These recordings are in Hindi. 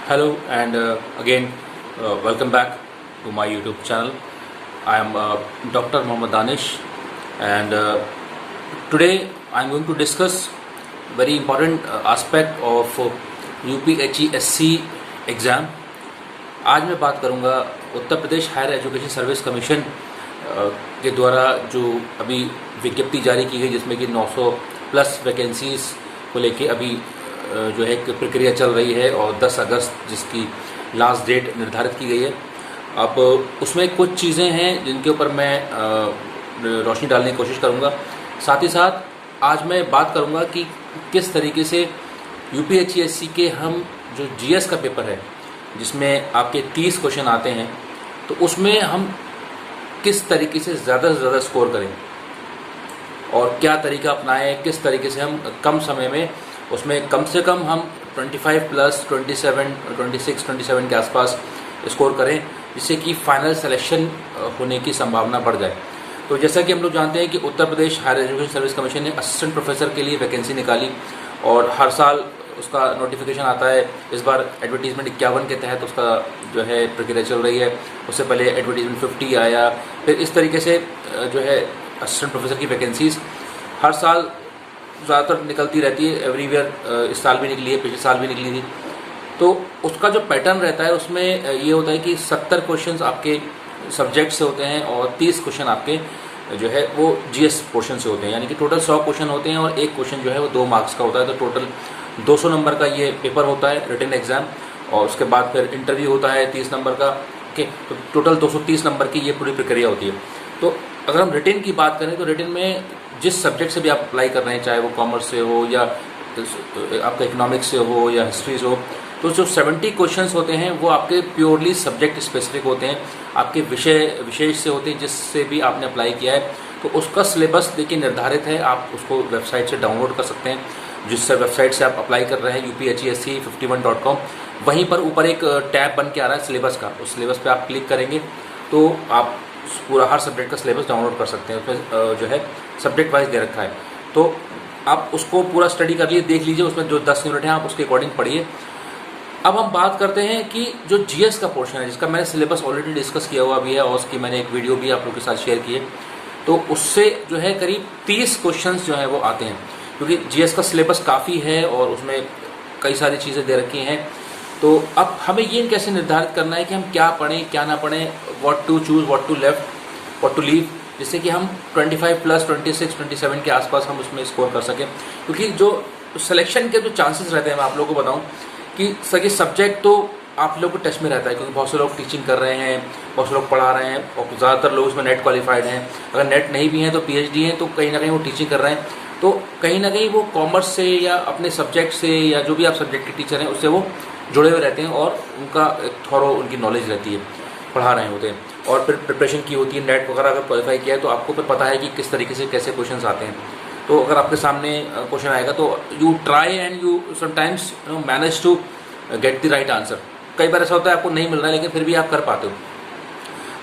Hello and again welcome back to my YouTube channel. I am Dr. Mohammad Danish and today I am going to discuss very important aspect of UPHESC exam. आज मैं बात करूंगा Uttar Pradesh higher education service commission के द्वारा जो अभी विज्ञप्ति जारी की गई जिसमें कि 900 प्लस वैकेंसीज को लेके अभी जो है एक प्रक्रिया चल रही है और 10 अगस्त जिसकी लास्ट डेट निर्धारित की गई है. अब उसमें कुछ चीज़ें हैं जिनके ऊपर मैं रोशनी डालने की कोशिश करूंगा. साथ ही साथ आज मैं बात करूंगा कि किस तरीके से यूपीएचसीएससी के हम जो जीएस का पेपर है जिसमें आपके 30 क्वेश्चन आते हैं तो उसमें हम किस तरीके से ज़्यादा स्कोर करें और क्या तरीका अपनाएं, किस तरीके से हम कम समय में उसमें कम से कम हम 25 प्लस 26 के आसपास स्कोर करें जिससे कि फाइनल सिलेक्शन होने की संभावना बढ़ जाए. तो जैसा कि हम लोग जानते हैं कि Uttar Pradesh higher education service commission ने असिस्टेंट प्रोफेसर के लिए वैकेंसी निकाली और हर साल उसका नोटिफिकेशन आता है. इस बार एडवर्टीजमेंट 51 के तहत उसका जो है प्रक्रिया चल रही है. उससे पहले एडवर्टीजमेंट 50 आया. फिर इस तरीके से जो है असिस्टेंट प्रोफेसर की वैकेंसीज हर साल ज़्यादातर निकलती रहती है. एवरीवेयर इस साल भी निकली है, पिछले साल भी निकली थी. तो उसका जो पैटर्न रहता है उसमें ये होता है कि 70 क्वेश्चन आपके सब्जेक्ट से होते हैं और 30 क्वेश्चन आपके जो है वो जीएस पोर्शन से होते हैं. यानी कि टोटल 100 क्वेश्चन होते हैं और एक क्वेश्चन जो है वो 2 मार्क्स का होता है. तो टोटल 200 नंबर का ये पेपर होता है रिटन एग्ज़ाम और उसके बाद फिर इंटरव्यू होता है 30 नंबर का. ओके, तो टोटल 230 नंबर की ये पूरी प्रक्रिया होती है. तो अगर हम रिटन की बात करें तो रिटन में जिस सब्जेक्ट से भी आप अप्लाई कर रहे हैं, चाहे वो कॉमर्स से हो या आपका इकोनॉमिक्स से हो या हिस्ट्री से हो, तो जो 70 क्वेश्चंस होते हैं वो आपके प्योरली सब्जेक्ट स्पेसिफिक होते हैं, आपके विशेष से होते हैं जिससे भी आपने अप्लाई किया है. तो उसका सिलेबस देखिए निर्धारित है, आप उसको वेबसाइट से डाउनलोड कर सकते हैं. जिस वेबसाइट से आप अप्लाई कर रहे हैं UPHESC51.com, वहीं पर ऊपर एक टैब बन के आ रहा है सिलेबस का. उस सिलेबस पे आप क्लिक करेंगे तो आप पूरा हर सब्जेक्ट का सिलेबस डाउनलोड कर सकते हैं. उसमें जो है सब्जेक्ट वाइज दे रखा है तो आप उसको पूरा स्टडी कर लीजिए, देख लीजिए. उसमें जो 10 यूनिट हैं आप उसके अकॉर्डिंग पढ़िए. अब हम बात करते हैं कि जो जीएस का पोर्शन है जिसका मैंने सिलेबस ऑलरेडी डिस्कस किया हुआ भी है और उसकी मैंने एक वीडियो भी आप लोगों के साथ शेयर की है. तो उससे जो है करीब 30 क्वेश्चंस जो है वो आते हैं क्योंकि जीएस का सिलेबस काफ़ी है और उसमें कई सारी चीज़ें दे रखी हैं. तो अब हमें ये कैसे निर्धारित करना है कि हम क्या पढ़ें क्या ना पढ़ें, what to choose, what to left, what to leave, जिससे कि हम 25 प्लस 26 के आसपास हम उसमें स्कोर कर सकें. क्योंकि जो सिलेक्शन के जो चांसेस रहते हैं मैं आप लोगों को बताऊं कि सभी सब्जेक्ट तो आप लोगों को टच में रहता है क्योंकि बहुत से लोग टीचिंग कर रहे हैं, बहुत से लोग पढ़ा रहे हैं और ज़्यादातर लोग उसमें नेट क्वालिफाइड हैं. अगर नेट नहीं भी हैं तो PhD हैं, तो कहीं ना कहीं वो टीचिंग कर रहे हैं. तो कहीं ना कहीं वो कॉमर्स से या अपने सब्जेक्ट से या जो भी आप सब्जेक्ट के टीचर हैं उससे वो जुड़े हुए रहते हैं और उनका थोड़ा उनकी नॉलेज रहती है, पढ़ा रहे होते हैं और फिर प्रिपरेशन की होती है. नेट वगैरह अगर क्वालिफाई किया है तो आपको फिर पता है कि किस तरीके से कैसे क्वेश्चंस आते हैं. तो अगर आपके सामने क्वेश्चन आएगा तो you try and you sometimes manage to get the right answer. कई बार ऐसा होता है आपको नहीं मिल रहा है लेकिन फिर भी आप कर पाते हो.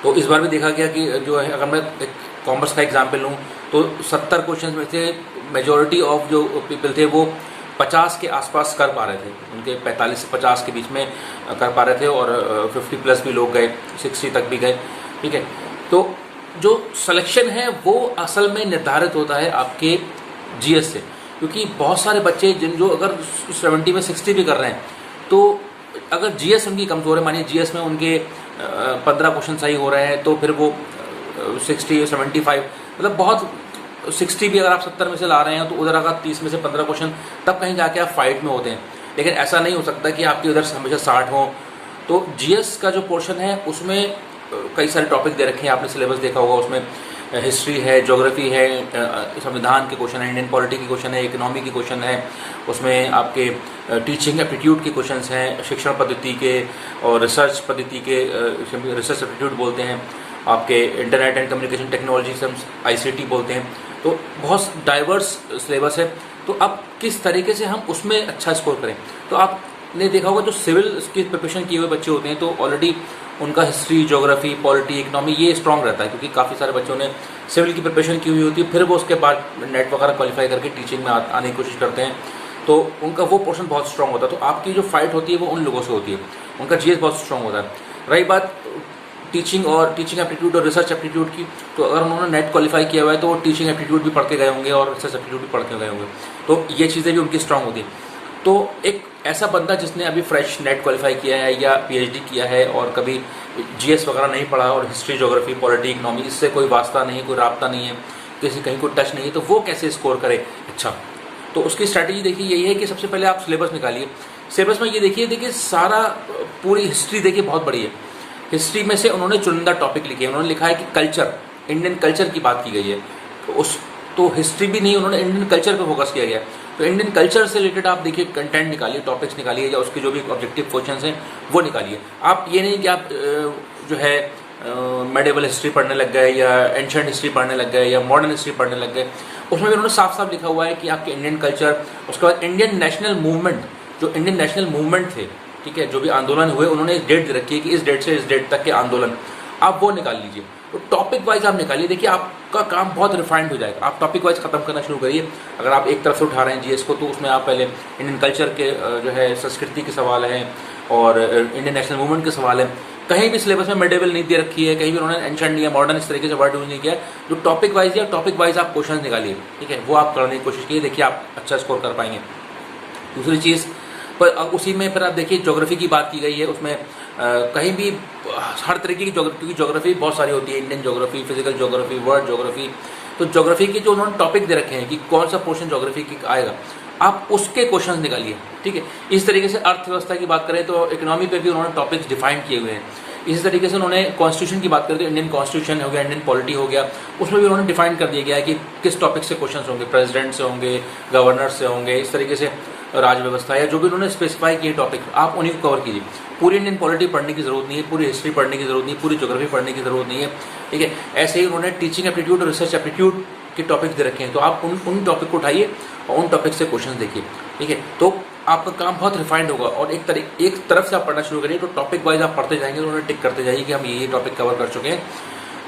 तो इस बार भी देखा गया कि जो है अगर मैं कॉमर्स का एग्जाम्पल लूँ तो 70 क्वेश्चन में से मेजॉरिटी ऑफ जो पीपल थे वो 50 के आसपास कर पा रहे थे. उनके 45 से 50 के बीच में कर पा रहे थे और 50 प्लस भी लोग गए, 60 तक भी गए. ठीक है, तो जो सिलेक्शन है वो असल में निर्धारित होता है आपके जीएस से. क्योंकि बहुत सारे बच्चे जो अगर 70 में 60 भी कर रहे हैं तो अगर जीएस उनकी कमज़ोर है, मानिए जीएस में उनके 15 क्वेश्चन सही हो रहे हैं तो फिर वो 60 75 मतलब बहुत 60 भी अगर आप 70 में से ला रहे हैं तो उधर अगर 30 में से 15 क्वेश्चन तब कहीं जाके आप फाइट में होते हैं. लेकिन ऐसा नहीं हो सकता कि आपके उधर हमेशा 60 हो. तो जीएस का जो पोर्शन है उसमें कई सारे टॉपिक दे रखे हैं, आपने सिलेबस देखा होगा. उसमें हिस्ट्री है, ज्योग्राफी है, संविधान के क्वेश्चन है, इंडियन पॉलिटी के क्वेश्चन है, इकोनॉमी के क्वेश्चन है, उसमें आपके टीचिंग एप्टीट्यूड के क्वेश्चन हैं, शिक्षण पद्धति के और रिसर्च पद्धति के, रिसर्च एप्टीट्यूड बोलते हैं, आपके इंटरनेट एंड कम्युनिकेशन टेक्नोलॉजी से हम ICT बोलते हैं. तो बहुत डाइवर्स सिलेबस है. तो अब किस तरीके से हम उसमें अच्छा स्कोर करें. तो आपने देखा होगा जो सिविल की प्रिपरेशन किए हुए बच्चे होते हैं तो ऑलरेडी उनका हिस्ट्री, ज्योग्राफी, पॉलिटी, इकोनॉमी ये स्ट्रांग रहता है क्योंकि काफ़ी सारे बच्चों ने सिविल की प्रिपरेशन की हुई होती है. फिर वो उसके बाद नेट वगैरह क्वालिफाई करके टीचिंग में आने की कोशिश करते हैं. तो उनका वो पोर्शन बहुत स्ट्रांग होता है। तो आपकी जो फाइट होती है वो उन लोगों से होती है, उनका जीएस बहुत स्ट्रांग होता है। रही बात टीचिंग एप्टीट्यूड और रिसर्च एप्टीट्यूड की, तो अगर उन्होंने नेट क्वालिफाई किया हुआ है तो वो टीचिंग एप्टीट्यूड भी पढ़ के गए होंगे और रिसर्च एप्टीट्यूड भी पढ़ के गए होंगे, तो ये चीज़ें भी उनकी स्ट्रांग होती है। तो एक ऐसा बंदा जिसने अभी फ्रेश नेट क्वालिफाई किया है या पीएचडी किया है और कभी जीएस वगैरह नहीं पढ़ा और हिस्ट्री, ज्योग्राफी, पॉलिटी, इकोनॉमी, इससे कोई वास्ता नहीं, कोई राब्ता नहीं है, किसी कहीं कोई टच नहीं है, तो वो कैसे स्कोर करे अच्छा। तो उसकी स्ट्रैटेजी देखिए यही है कि सबसे पहले आप सिलेबस निकालिए। सिलेबस में ये देखिए सारा पूरी हिस्ट्री देखिए बहुत बड़ी है। हिस्ट्री में से उन्होंने चुनिंदा टॉपिक लिखे हैं। उन्होंने लिखा है कि कल्चर, इंडियन कल्चर की बात की गई है, तो हिस्ट्री भी नहीं, उन्होंने इंडियन कल्चर पर फोकस किया गया। तो इंडियन कल्चर से रिलेटेड आप देखिए कंटेंट निकालिए, टॉपिक्स निकालिए, या उसके जो भी ऑब्जेक्टिव क्वेश्चंस हैं वो निकालिए। आप ये नहीं कि आप जो है मेडिवल हिस्ट्री पढ़ने लग गए या एंशिएंट हिस्ट्री पढ़ने लग गए या मॉडर्न हिस्ट्री पढ़ने लग गए। उसमें भी उन्होंने साफ साफ लिखा हुआ है कि आपके इंडियन कल्चर, उसके बाद इंडियन नेशनल मूवमेंट, जो इंडियन नेशनल मूवमेंट थे, ठीक है, जो भी आंदोलन हुए, उन्होंने एक डेट दे रखी है कि इस डेट से इस डेट तक के आंदोलन, आप वो निकाल लीजिए। तो टॉपिक वाइज आप निकालिए, देखिए आपका काम बहुत रिफाइंड हो जाएगा। आप टॉपिक वाइज खत्म करना शुरू करिए। अगर आप एक तरफ से उठा रहे हैं जीएस को, तो उसमें आप पहले इंडियन कल्चर के जो है संस्कृति के सवाल हैं और इंडियन नेशनल मूवमेंट के सवाल हैं। कहीं भी सिलेबस में मेडिवल नहीं दे रखी है, कहीं भी उन्होंने एंशिएंट नहीं है, मॉडर्न इस तरीके से वर्ड यूज नहीं किया है। जो टॉपिक वाइज है, टॉपिक वाइज आप क्वेश्चन निकालिए, ठीक है, वो आप करने की कोशिश कीजिए, देखिए आप अच्छा स्कोर कर पाएंगे। दूसरी चीज़ पर उसी में फिर आप देखिए ज्योग्राफी की बात की गई है, उसमें कहीं भी हर तरीके की ज्योग्राफी, क्योंकि ज्योग्राफी बहुत सारी होती है, Indian geography, physical geography, world geography. तो ज्योग्राफी के जो उन्होंने टॉपिक दे रखे हैं कि कौन सा पोर्शन ज्योग्राफी की आएगा, आप उसके क्वेश्चंस निकालिए, ठीक है। इस तरीके से अर्थव्यवस्था की बात करें तो इकोनॉमी पे भी उन्होंने टॉपिक्स डिफाइन किए हुए हैं। इसी तरीके से उन्होंने कॉन्स्टिट्यूशन की बात करें तो इंडियन कॉन्स्टिट्यूशन हो गया, इंडियन पॉलिटी हो गया, उसमें भी उन्होंने डिफाइन कर दिया गया है कि किस टॉपिक से क्वेश्चंस होंगे, प्रेसिडेंट से होंगे, गवर्नर से होंगे, इस तरीके से राज व्यवस्था या जो भी उन्होंने स्पेसिफाई किए टॉपिक, आप उन्हीं को कवर कीजिए। पूरी इंडियन पॉलिटी पढ़ने की जरूरत नहीं है, पूरी हिस्ट्री पढ़ने की जरूरत नहीं है, पूरी ज्योग्राफी पढ़ने की जरूरत नहीं है, ठीक है। ऐसे ही उन्होंने टीचिंग एप्टीट्यूड और रिसर्च एप्टीट्यूड के टॉपिक दे रखे हैं, तो आप उन टॉपिक को उठाइए और उन टॉपिक से क्वेश्चन देखिए, ठीक है। तो आपका काम बहुत रिफाइंड होगा और एक तरफ से आप पढ़ना शुरू करिए, तो टॉपिक वाइज आप पढ़ते जाएंगे, तो उन्हें टिक करते जाइए कि हम ये टॉपिक कवर कर चुके हैं।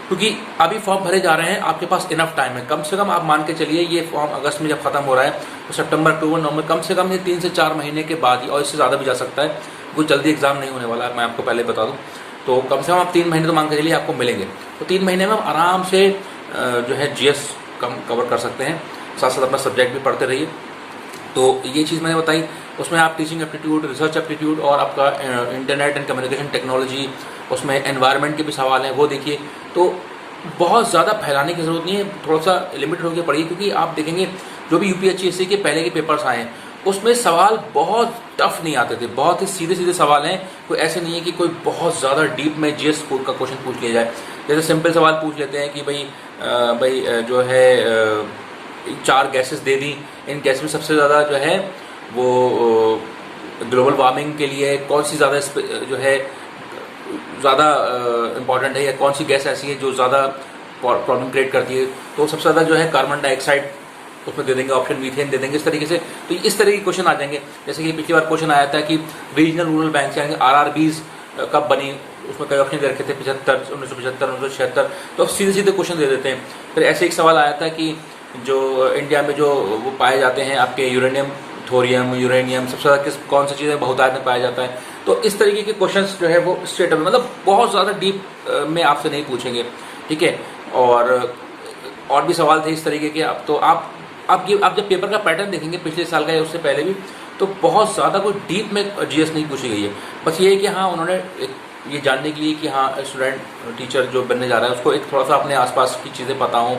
क्योंकि अभी फॉर्म भरे जा रहे हैं, आपके पास इनफ टाइम है। कम से कम आप मान के चलिए ये फॉर्म अगस्त में जब खत्म हो रहा है तो सितंबर, अक्टूबर, नवंबर, कम से कम ये 3 से 4 महीने के बाद ही, और इससे ज़्यादा भी जा सकता है, कोई जल्दी एग्जाम नहीं होने वाला है, मैं आपको पहले बता दूं। तो कम से कम आप 3 महीने तो मान के चलिए आपको मिलेंगे। तो 3 महीने में आप आराम से जो है जीएस कवर कर सकते हैं, साथ साथ अपना सब्जेक्ट भी पढ़ते रहिए। तो ये चीज़ मैंने बताई। उसमें आप टीचिंग एप्टीट्यूड, रिसर्च एप्टीट्यूड और आपका इंटरनेट एंड कम्युनिकेशन टेक्नोलॉजी, उसमें एनवायरनमेंट के भी सवाल हैं, वो देखिए। तो बहुत ज़्यादा फैलाने की ज़रूरत नहीं है, थोड़ा सा लिमिट होकर पढ़िए, क्योंकि आप देखेंगे जो भी यूपीएससी के पहले के पेपर्स आए हैं उसमें सवाल बहुत टफ नहीं आते थे, बहुत ही सीधे सीधे सवाल हैं। कोई ऐसे नहीं है कि कोई बहुत ज़्यादा डीप में जीएस का क्वेश्चन पूछ लिया जाए। जैसे सिंपल सवाल पूछ लेते हैं कि भाई जो है 4 गैसेस दे दी, इन गैस में सबसे ज़्यादा जो है वो ग्लोबल वार्मिंग के लिए कौन सी ज़्यादा जो है ज़्यादा इम्पॉर्टेंट है, या कौन सी गैस ऐसी है जो ज़्यादा प्रॉब्लम क्रिएट करती है। तो सबसे ज़्यादा जो है कार्बन डाइऑक्साइड, उसमें दे देंगे ऑप्शन, मीथेन दे देंगे, इस तरीके से। तो इस तरह के क्वेश्चन आ जाएंगे। जैसे कि पिछली बार क्वेश्चन आया था कि रीजनल रूरल बैंक यानी आरआरबीज कब बनी, उसमें कई ऑप्शन दे रखे थे, 75, 1975, 1976। तो सीधे सीधे क्वेश्चन दे देते हैं। फिर ऐसे एक सवाल आया था कि जो इंडिया में जो वो पाए जाते हैं आपके यूरेनियम, थोरियम, यूरेनियम, सबसे ज़्यादा कौन सी चीज़ें बहुतायत में पाया जाता है। तो इस तरीके के क्वेश्चंस जो है वो स्ट्रेट अवे, मतलब बहुत ज़्यादा डीप में आपसे नहीं पूछेंगे, ठीक है। और भी सवाल थे इस तरीके के। आप तो आप जब पेपर का पैटर्न देखेंगे पिछले साल का या उससे पहले भी, तो बहुत ज़्यादा कोई डीप में जीएस नहीं पूछी गई है। बस ये है कि हाँ, उन्होंने ये जानने के लिए कि हाँ स्टूडेंट, टीचर जो बनने जा रहा है उसको एक थोड़ा सा अपने आसपास की चीज़ें पता हो,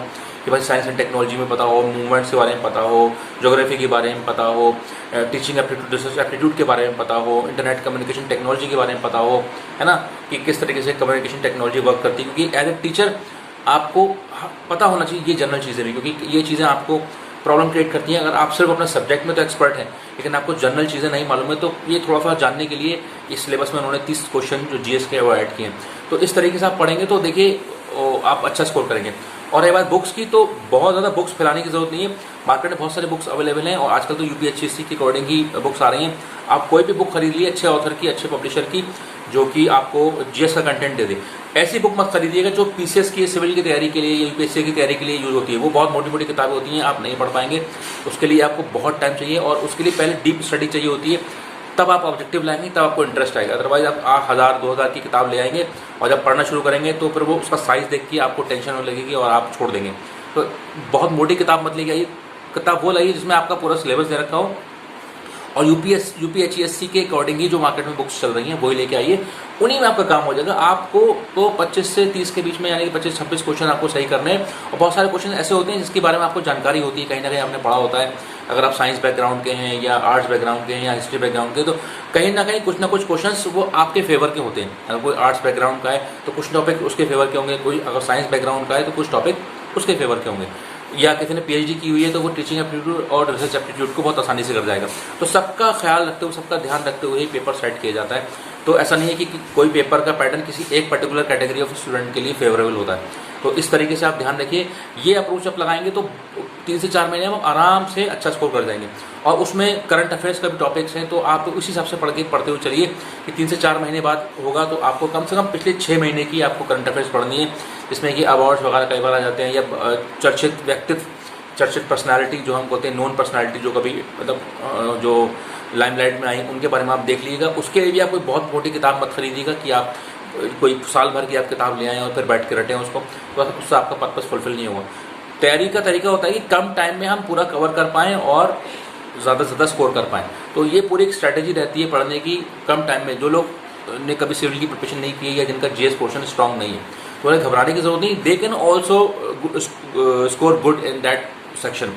कि भाई साइंस एंड टेक्नोलॉजी में पता हो, मूवमेंट्स के बारे में पता हो, ज्योग्राफी के बारे में पता हो, टीचिंग एप्टीट्यूड, रिसर्च एप्टीट्यूड के बारे में पता हो, इंटरनेट कम्युनिकेशन टेक्नोलॉजी के बारे में पता हो, है ना, कि किस तरीके से कम्युनिकेशन टेक्नोलॉजी वर्क करती है। क्योंकि एज ए टीचर आपको पता होना चाहिए ये जनरल चीज़ें भी, क्योंकि ये चीज़ें आपको प्रॉब्लम क्रिएट करती हैं। अगर आप सिर्फ अपने सब्जेक्ट में तो एक्सपर्ट हैं, लेकिन आपको जनरल चीज़ें नहीं मालूम है, तो ये थोड़ा सा जानने के लिए इस सिलेबस में उन्होंने 30 क्वेश्चन जो जीएस के वो ऐड किए हैं। तो इस तरीके से आप पढ़ेंगे तो देखिए आप अच्छा स्कोर करेंगे। और ये बात बुक्स की, तो बहुत ज़्यादा बुक्स फैलाने की ज़रूरत नहीं है। मार्केट में बहुत सारे बुक्स अवेलेबल हैं और आजकल तो यूपीएससी के अकॉर्डिंग ही बुक्स आ रही हैं। आप कोई भी बुक खरीद लिए अच्छे ऑथर की, अच्छे पब्लिशर की, जो कि आपको जीएस का कंटेंट दे दे। ऐसी बुक मत खरीदिएगा जो पीसीएस की, सिविल की तैयारी के लिए, यूपीएससी की तैयारी के लिए यूज़ होती है। वो बहुत मोटी मोटी किताबें होती हैं, आप नहीं पढ़ पाएंगे। उसके लिए आपको बहुत टाइम चाहिए और उसके लिए पहले डीप स्टडी चाहिए होती है, तब आप ऑब्जेक्टिव लाएंगे, तब आपको इंटरेस्ट आएगा। अदरवाइज आप 1000-2000 की किताब ले आएंगे और जब पढ़ना शुरू करेंगे तो फिर वो उसका साइज़ देख के आपको टेंशन होने लगेगी और आप छोड़ देंगे। तो बहुत मोटी किताब मत लेके आइए, किताब वो लाइए जिसमें आपका पूरा सिलेबस दे रखा हो और यूपीएससी के अकॉर्डिंग ही जो मार्केट में बुक्स चल रही हैं वही लेके आइए। उन्हीं में आपका काम हो जाएगा। आपको तो 25 से 30 के बीच में, यानी कि 25-26 क्वेश्चन आपको सही करने हैं। और बहुत सारे क्वेश्चन ऐसे होते हैं जिसके बारे में आपको जानकारी होती है, कहीं ना कहीं आपने पढ़ा होता है। अगर आप साइंस बैकग्राउंड के हैं या आर्ट्स बैकग्राउंड के हैं या हिस्ट्री बैकग्राउंड के, तो कहीं ना कहीं कुछ ना कुछ क्वेश्चंस वो आपके फेवर के होते हैं। अगर कोई आर्ट्स बैकग्राउंड का है तो कुछ टॉपिक उसके फेवर के होंगे, कोई अगर साइंस बैकग्राउंड का है तो कुछ टॉपिक उसके फेवर के होंगे, या किसी ने पीएचडी की हुई है तो वो टीचिंग एप्टीट्यूड और रिसर्च एप्टीट्यूड को बहुत आसानी से कर जाएगा। तो सबका ख्याल रखते हुए, सबका ध्यान रखते हुए ही पेपर सेट किया जाता है। तो ऐसा नहीं है कि कोई पेपर का पैटर्न किसी एक पर्टिकुलर कैटेगरी ऑफ स्टूडेंट के लिए फेवरेबल होता है। तो इस तरीके से आप ध्यान रखिए। ये अप्रोच आप लगाएंगे तो 3 से 4 महीने में आराम से अच्छा स्कोर कर जाएंगे। और उसमें करंट अफेयर्स का भी टॉपिक्स हैं, तो आप उसी हिसाब से पढ़ते हुए चलिए कि 3 से 4 महीने बाद होगा तो आपको कम से कम पिछले 6 महीने की आपको करंट अफेयर्स पढ़नी है, जिसमें कि अवार्ड्स वगैरह कई बार आ जाते हैं, या चर्चित व्यक्तित्व, चर्चित पर्सनालिटी जो हम कहते हैं, नॉन पर्सनालिटी जो कभी मतलब जो लाइमलाइट में आई, उनके बारे में आप देख लीजिएगा। उसके लिए भी आप कोई बहुत मोटी किताब मत खरीदिएगा कि आप कोई साल भर की आप किताब ले आएँ और फिर बैठ के रटें उसको, तो उससे आपका पर्पस फुलफिल नहीं होगा। तैयारी का तरीका होता है कि कम टाइम में हम पूरा कवर कर पाएँ और ज़्यादा से ज़्यादा स्कोर कर पाएँ। तो ये पूरी एक स्ट्रैटेजी रहती है पढ़ने की कम टाइम में। जो लोग ने कभी सिविल की प्रिपरेशन नहीं की है या जिनका जीएस पोर्शन स्ट्रांग नहीं है, तो उन्हें घबराने की जरूरत नहीं। They can also score good in that section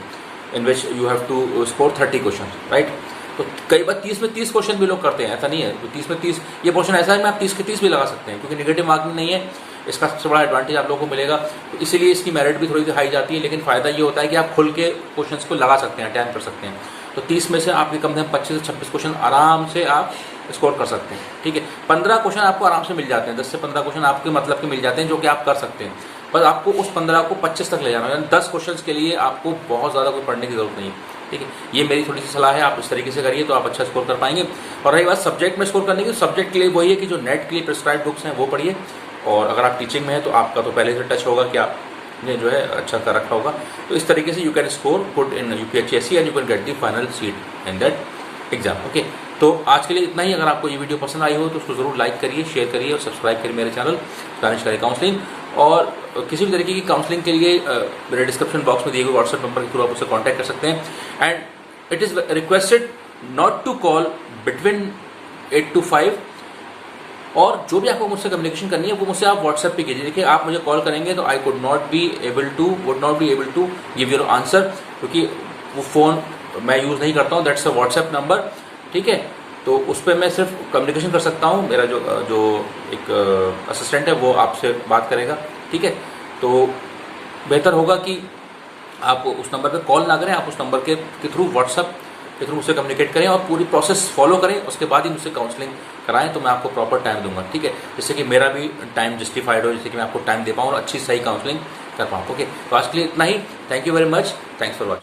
in which you have to score 30 question, right. तो कई बार 30 में 30 क्वेश्चन भी लोग करते हैं, ऐसा नहीं है। तो 30 में 30 ये पोर्शन ऐसा है, मैं आप 30 के 30 भी लगा सकते हैं, क्योंकि नेगेटिव मार्किंग नहीं है। इसका सबसे बड़ा एडवांटेज आप लोगों को मिलेगा, तो इसीलिए इसकी मेरिट भी थोड़ी सी हाई जाती है। लेकिन फ़ायदा ये होता है कि आप खुल के क्वेश्चंस को लगा सकते हैं, अटेम्प्ट कर सकते हैं। तो 30 में से आपके कम से कम 25 से 26 क्वेश्चन आराम से आप स्कोर कर सकते हैं, ठीक है। 15 क्वेश्चन आपको आराम से मिल जाते हैं, 10 से 15 क्वेश्चन आपके मतलब के मिल जाते हैं, जो कि आप कर सकते हैं। बस आपको उस 15 को 25 तक ले जाना है। 10 क्वेश्चन के लिए आपको बहुत ज़्यादा कोई पढ़ने की जरूरत नहीं है, ठीक है। ये मेरी थोड़ी सी सलाह है, आप इस तरीके से करिए तो आप अच्छा स्कोर कर पाएंगे। और रही बात सब्जेक्ट में स्कोर करने की, सब्जेक्ट के लिए वही है कि जो नेट के लिए प्रिस्क्राइब बुक्स हैं वो पढ़िए। और अगर आप टीचिंग में हैं तो आपका तो पहले से टच होगा कि आपने जो है अच्छा कर रखा होगा। तो इस तरीके से you can score good in UPSC and you can get the final seat in that exam, okay. तो आज के लिए इतना ही। अगर आपको ये वीडियो पसंद आई हो तो उसको ज़रूर लाइक करिए, शेयर करिए और सब्सक्राइब करिए मेरे चैनल दानिश करिए काउंसलिंग। और किसी भी तरीके की काउंसलिंग के लिए मेरे डिस्क्रिप्शन बॉक्स में दिए गए व्हाट्सएप नंबर के थ्रू आप उससे कॉन्टैक्ट कर सकते हैं। And it is requested not to call between 8 to 5। और जो भी आपको मुझसे कम्युनिकेशन करनी है वो मुझसे आप व्हाट्सएप पे कीजिए। देखिए, आप मुझे कॉल करेंगे तो I would not be able to give your answer, क्योंकि वो फ़ोन मैं यूज़ नहीं करता हूँ। दैट्स अ व्हाट्सएप नंबर, ठीक है। तो उस पर मैं सिर्फ कम्युनिकेशन कर सकता हूँ। मेरा जो एक असिस्टेंट है वो आपसे बात करेगा, ठीक है। तो बेहतर होगा कि आप उस नंबर पे कॉल ना करें, आप उस नंबर के थ्रू व्हाट्सएप के थ्रू मुझसे कम्युनिकेट करें और पूरी प्रोसेस फॉलो करें। उसके बाद ही मुझसे काउंसलिंग कराएं तो मैं आपको प्रॉपर टाइम दूंगा, ठीक है, जिससे कि मेरा भी टाइम जस्टिफाइड हो, जिससे कि मैं आपको टाइम दे पाऊँ और अच्छी सही काउंसलिंग कर पाऊँ, ओके। तो आज के लिए इतना ही। Thank you very much, thanks for watching.